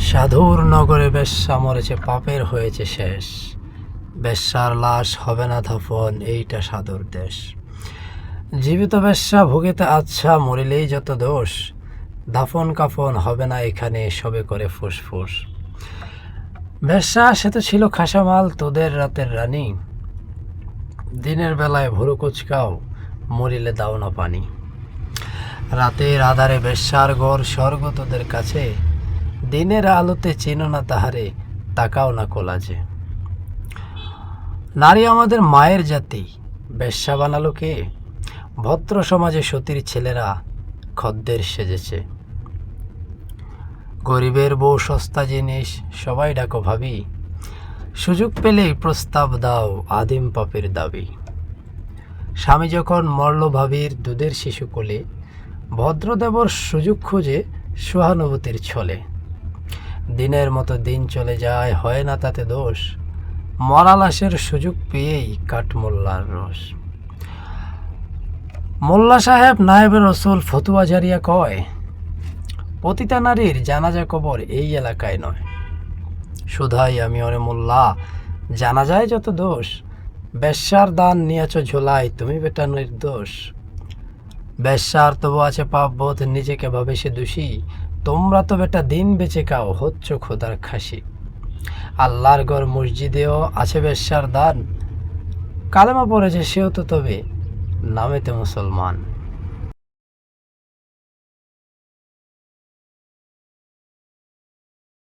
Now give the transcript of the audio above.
সাধুর নগরে বেশ্যা মরেছে, পাপের হয়েছে শেষ। বেশ্যার লাশ হবে না দাফন, এইটা সাধুর দেশ। জীবিত বেশ্যা ভুগিতে আচ্ছা, মরিলেই যত দোষ। দাফন কাফন হবে না এখানে, সবে করে ফুসফুস। বেশ্যা সে তো ছিল খাসামাল, তোদের রাতের রানী। দিনের বেলায় ভুরু কুচকাও, মরিলে দাও না পানি। রাতের আধারে বেশ্যার ঘর, স্বর্গ তোদের কাছে। দিনের আলোতে চেনো না তাহারে, তাকাও না কোলাজে। নারী আমাদের মায়ের জাতি, বেশ্যা বানালো কে? ভদ্র সমাজে সতীর ছেলেরা খদ্দের সেজেছে। গরিবের বউ সস্তা জিনিস, সবাই ডাকো ভাবি। সুযোগ পেলেই প্রস্তাব দাও, আদিম পাপের দাবি। স্বামী যখন মরল ভাবির দুধের শিশু কোলে, ভদ্রদেবর সুযোগ খুঁজে সহানুভূতির ছলে। দিনের মতো দিন চলে যায়, হয় না তাতে দোষ। মরা লাশের সুযোগ পেয়েই কাট মোল্লার রোষ। মোল্লা সাহেব নায়েবে রসুল ফতুয়া জারিয়া কয়, পতিতা নারীর জানাজা কবর এই এলাকায় নয়। শুধাই আমি ওরে মোল্লা, জানা যায় যত দোষ। বেশ্যার দান নিয়েছ ঝোলায়, তুমি বেটা নির্দোষ। বেশ্যার তবু আছে পাপ বোধ, নিজেকে ভাবে সে দোষী। তোমরা তো বেটা দিন বেঁচে খাও, হচ্ছ খোদার খাসি। আল্লাহর ঘর মসজিদেও আছে বেশ্যার দান। কালেমা পড়েছে সেও তো তবে নামেতে মুসলমান।